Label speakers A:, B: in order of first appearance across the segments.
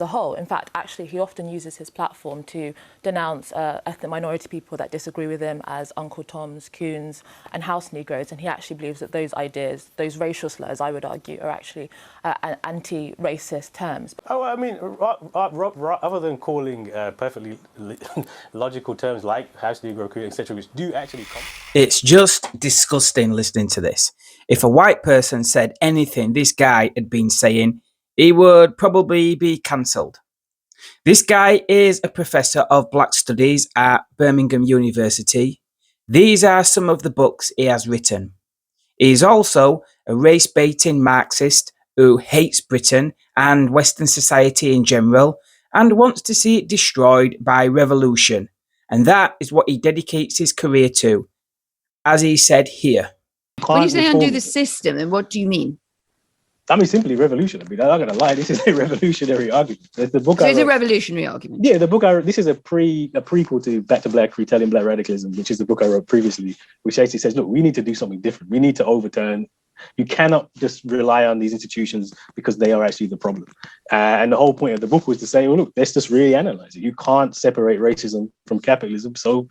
A: the whole. In fact, actually, he often uses his platform to denounce ethnic minority people that disagree with him as Uncle Toms, coons, and house Negroes. And he actually believes that those ideas, those racial slurs, I would argue, are actually anti-racist terms.
B: Oh, I mean, other than calling perfectly logical terms like house Negro, coon, etc., which do actually come.
C: It's just disgusting listening to this. If a white person said anything this guy had been saying, he would probably be cancelled. This guy is a professor of Black Studies at Birmingham University. These are some of the books he has written. He is also a race-baiting Marxist who hates Britain and Western society in general and wants to see it destroyed by revolution. And that is what he dedicates his career to, as he said here.
D: When you say undo the system, then what do you mean?
B: I mean, simply revolution. I mean, I'm not going to lie. This is a revolutionary argument. The book
D: so it's a revolutionary argument.
B: Yeah, the book I wrote, this is a prequel to Back to Black, Retelling Black Radicalism, which is the book I wrote previously, which actually says, look, we need to do something different. We need to overturn. You cannot just rely on these institutions because they are actually the problem. And the whole point of the book was to say, well, look, let's just really analyze it. You can't separate racism from capitalism. So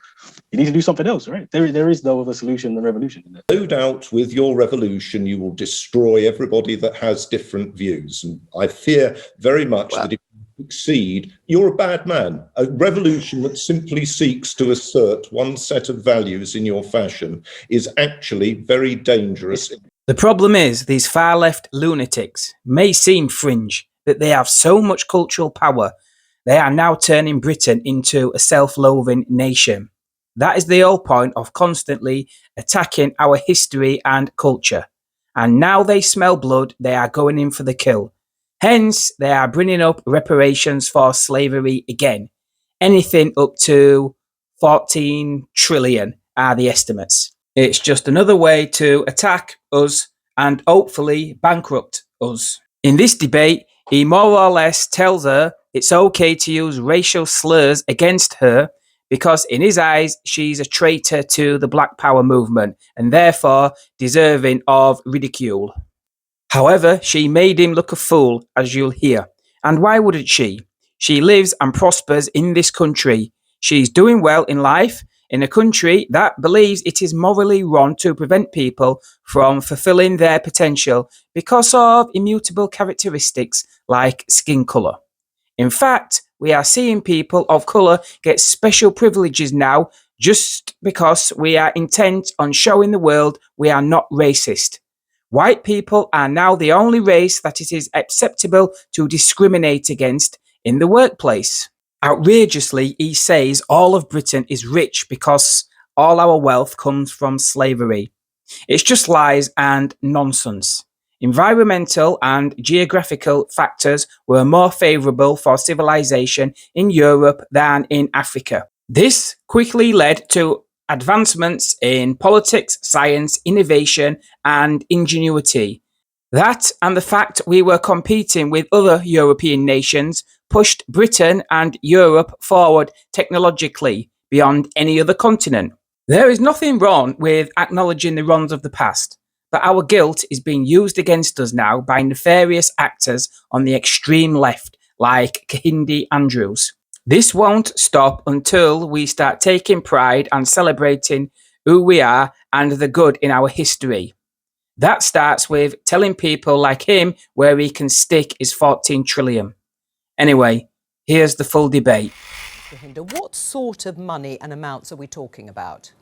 B: you need to do something else, right? There is no other solution than revolution. In that.
E: No doubt with your revolution, you will destroy everybody that has different views. And I fear very much that if you succeed, you're a bad man. A revolution that simply seeks to assert one set of values in your fashion is actually very dangerous.
C: The problem is, these far-left lunatics may seem fringe, but they have so much cultural power, they are now turning Britain into a self-loathing nation. That is the whole point of constantly attacking our history and culture. And now they smell blood, they are going in for the kill. Hence, they are bringing up reparations for slavery again. Anything up to 14 trillion are the estimates. It's just another way to attack us and hopefully bankrupt us. In this debate, he more or less tells her it's okay to use racial slurs against her because in his eyes, she's a traitor to the Black Power movement and therefore deserving of ridicule. However, she made him look a fool, as you'll hear. And why wouldn't she? She lives and prospers in this country. She's doing well in life, in a country that believes it is morally wrong to prevent people from fulfilling their potential because of immutable characteristics like skin colour. In fact, we are seeing people of colour get special privileges now just because we are intent on showing the world we are not racist. White people are now the only race that it is acceptable to discriminate against in the workplace. Outrageously, he says all of Britain is rich because all our wealth comes from slavery. It's just lies and nonsense. Environmental and geographical factors were more favourable for civilization in Europe than in Africa. This quickly led to advancements in politics, science, innovation, and ingenuity. That and the fact we were competing with other European nations pushed Britain and Europe forward technologically beyond any other continent. There is nothing wrong with acknowledging the wrongs of the past, but our guilt is being used against us now by nefarious actors on the extreme left, like Kehinde Andrews. This won't stop until we start taking pride and celebrating who we are and the good in our history. That starts with telling people like him where he can stick his 14 trillion. Anyway, here's the full debate.
F: What sort of money and amounts are we talking about?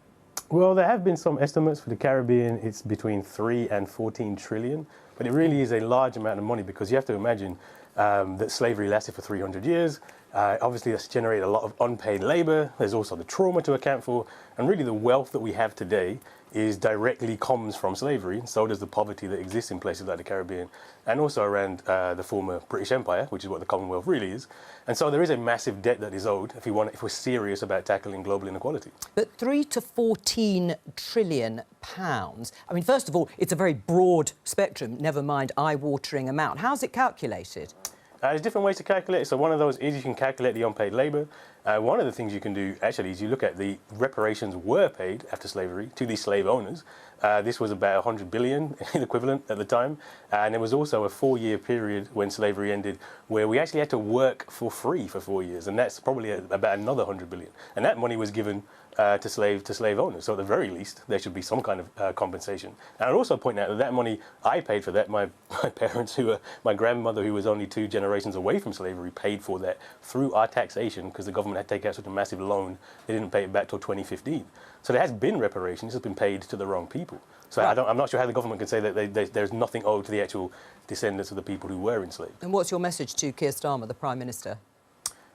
B: Well, there have been some estimates for the Caribbean. It's between 3 and 14 trillion, but it really is a large amount of money because you have to imagine that slavery lasted for 300 years. Obviously, that's generated a lot of unpaid labor. There's also the trauma to account for. And really, the wealth that we have today directly comes from slavery. So does the poverty that exists in places like the Caribbean and also around the former British Empire, which is what the Commonwealth really is. And so there is a massive debt that is owed if we're serious about tackling global inequality.
F: But 3 to 14 trillion pounds. I mean, first of all, it's a very broad spectrum, never mind eye-watering amount. How's it calculated?
B: There's different ways to calculate it. So one of those is you can calculate the unpaid labour. One of the things you can do actually is you look at the reparations were paid after slavery to these slave owners. This was about 100 billion equivalent at the time. And there was also a 4-year period when slavery ended where we actually had to work for free for 4 years. And that's probably about another 100 billion. And that money was given to slave owners. So at the very least, there should be some kind of compensation. And I'd also point out that that money, I paid for that. My parents, my grandmother, who was only 2 generations away from slavery, paid for that through our taxation because the government had taken out such a massive loan. They didn't pay it back till 2015. So there has been reparations, it's been paid to the wrong people. So
F: Right.
B: I'm not sure how the government can say that there's nothing owed to the actual descendants of the people who were enslaved.
F: And what's your message to Keir Starmer, the Prime Minister?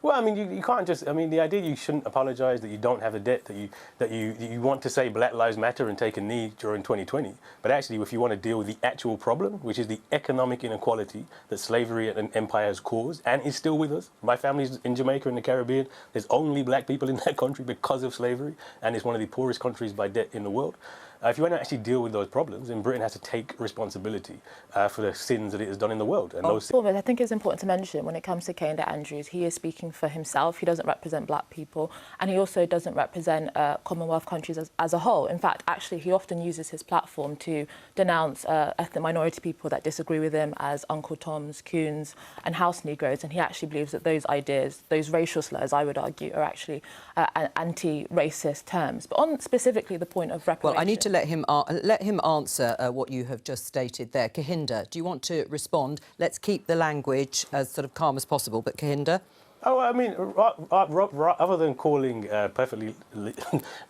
B: Well, I mean, you can't just. I mean, the idea you shouldn't apologise, that you don't have a debt, that you want to say Black Lives Matter and take a knee during 2020. But actually, if you want to deal with the actual problem, which is the economic inequality that slavery and empire has caused and is still with us. My family's in Jamaica in the Caribbean. There's only black people in that country because of slavery, and it's one of the poorest countries by debt in the world. If you want to actually deal with those problems, then Britain has to take responsibility for the sins that it has done in the world. And those
A: I think it's important to mention when it comes to Kehinde Andrews, he is speaking for himself. He doesn't represent black people, and he also doesn't represent Commonwealth countries as a whole. In fact, actually, he often uses his platform to denounce ethnic minority people that disagree with him as Uncle Toms, Coons, and House Negroes. And he actually believes that those ideas, those racial slurs, I would argue, are actually anti-racist terms. But on specifically the point of reparations.
F: Well, I need to let him answer what you have just stated there. Kahinda, do you want to respond? Let's keep the language as sort of calm as possible, but Kahinda?
B: Oh, I mean, other than calling perfectly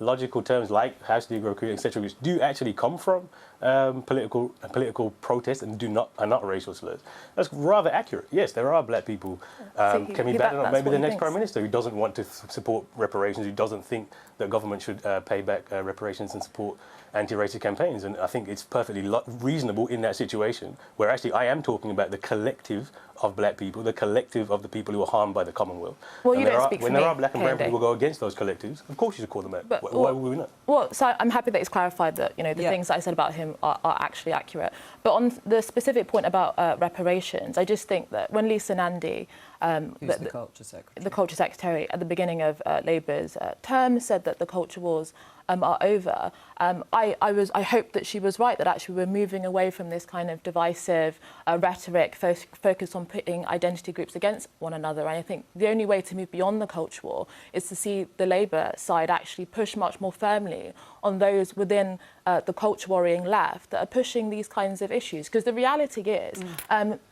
B: logical terms like House Negro, etc., which do actually come from political protest and are not racial slurs, that's rather accurate. Yes, there are black people. Can be better. Maybe the next Prime Minister who doesn't want to support reparations, who doesn't think that government should pay back reparations and support anti-racist campaigns. And I think it's perfectly reasonable in that situation where actually I am talking about the collective of black people, the collective of the people who are harmed by the Commonwealth.
A: Well, you don't speak for me,
B: when there are black and brown
A: Kehinde.
B: people who go against those collectives, of course you should call them out. Why would we not?
A: Well, so I'm happy that it's clarified that the things that I said about him are actually accurate. But on the specific point about reparations, I just think that when Lisa Nandy,
F: Who's the Culture Secretary?
A: The Culture Secretary at the beginning of Labour's term said that the culture wars are over. I hope that she was right, that actually we're moving away from this kind of divisive rhetoric focused on pitting identity groups against one another. And I think the only way to move beyond the culture war is to see the Labour side actually push much more firmly on those within the culture warring left that are pushing these kinds of issues. Because the reality is,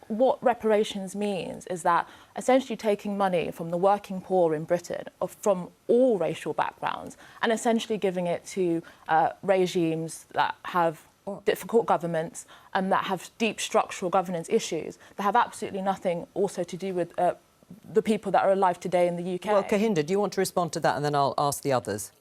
A: what reparations means is that essentially taking money from the working poor in Britain, from all racial backgrounds, and essentially giving it to regimes that have difficult governments and that have deep structural governance issues that have absolutely nothing also to do with the people that are alive today in the UK.
F: Well, Kahinda, do you want to respond to that and then I'll ask the others?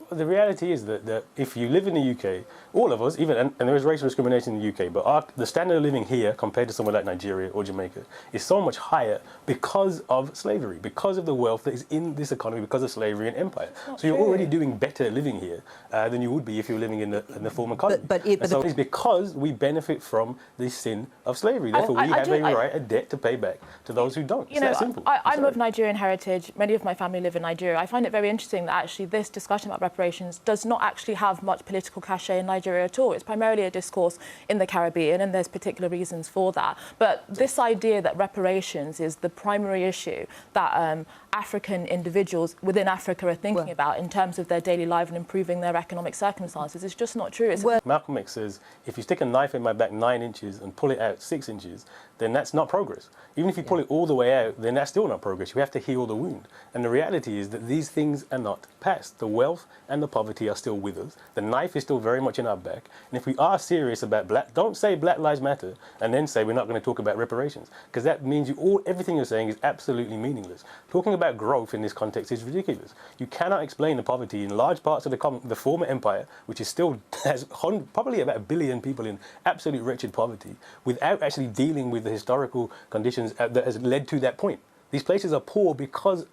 B: The reality is that if you live in the UK, all of us, and there is racial discrimination in the UK, but the standard of living here compared to somewhere like Nigeria or Jamaica is so much higher because of slavery, because of the wealth that is in this economy, because of slavery and empire. So you're already doing better living here than you would be if you were living in the former colony. So it's because we benefit from the sin of slavery. Therefore, we have a debt to pay back to those who don't. It's that simple.
A: I'm of Nigerian heritage. Many of my family live in Nigeria. I find it very interesting that actually this discussion about reparations does not actually have much political cachet in Nigeria at all. It's primarily a discourse in the Caribbean, and there's particular reasons for that. But this idea that reparations is the primary issue that African individuals within Africa are thinking about in terms of their daily life and improving their economic circumstances is just not true.
B: Malcolm X says, if you stick a knife in my back 9 inches and pull it out 6 inches, then that's not progress. Even if you pull it all the way out, then that's still not progress. You have to heal the wound. And the reality is that these things are not past. The wealth and the poverty are still with us. The knife is still very much in our back. And if we are serious about don't say Black Lives Matter and then say we're not going to talk about reparations, because that means everything you're saying is absolutely meaningless. Talking about growth in this context is ridiculous. You cannot explain the poverty in large parts of the former empire, which is still has probably about 1 billion people in absolute wretched poverty, without actually dealing with the historical conditions that has led to that point. These places are poor because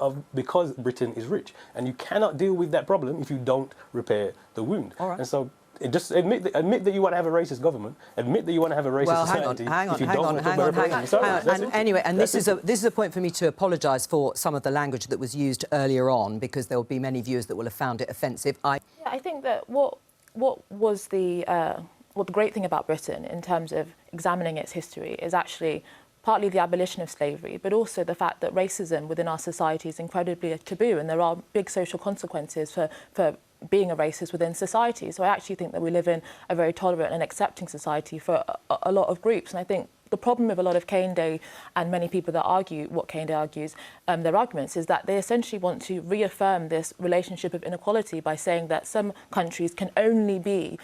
B: Britain is rich, and you cannot deal with that problem if you don't repair the wound.
F: All right.
B: And so Just admit that you want to have a racist government. Admit that you want to have a racist society.
F: Hang on. Anyway, this is a point for me to apologise for some of the language that was used earlier on, because there will be many viewers that will have found it offensive.
A: I think that what was the great thing about Britain in terms of examining its history is actually partly the abolition of slavery, but also the fact that racism within our society is incredibly taboo, and there are big social consequences for being a racist within society. So I actually think that we live in a very tolerant and accepting society for a lot of groups. And I think the problem with a lot of Cane Day and many people that argue what Cane Day argues, their arguments, is that they essentially want to reaffirm this relationship of inequality by saying that some countries can only be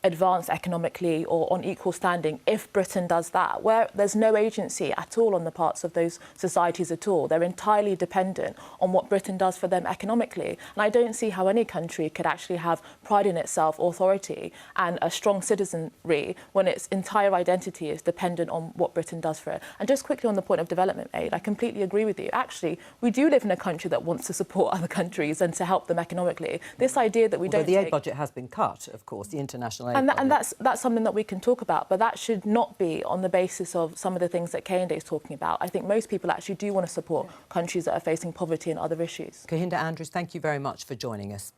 A: advanced economically or on equal standing if Britain does that, where there's no agency at all on the parts of those societies at all. They're entirely dependent on what Britain does for them economically. And I don't see how any country could actually have pride in itself, authority, and a strong citizenry when its entire identity is dependent on what Britain does for it. And just quickly on the point of development aid, I completely agree with you. Actually, we do live in a country that wants to support other countries and to help them economically. This idea that we don't...
F: The aid budget has been cut, of course, the international aid budget.
A: And that's something that we can talk about, but that should not be on the basis of some of the things that Cane Day is talking about. I think most people actually do want to support countries that are facing poverty and other issues.
F: Kahinda Andrews, thank you very much for joining us.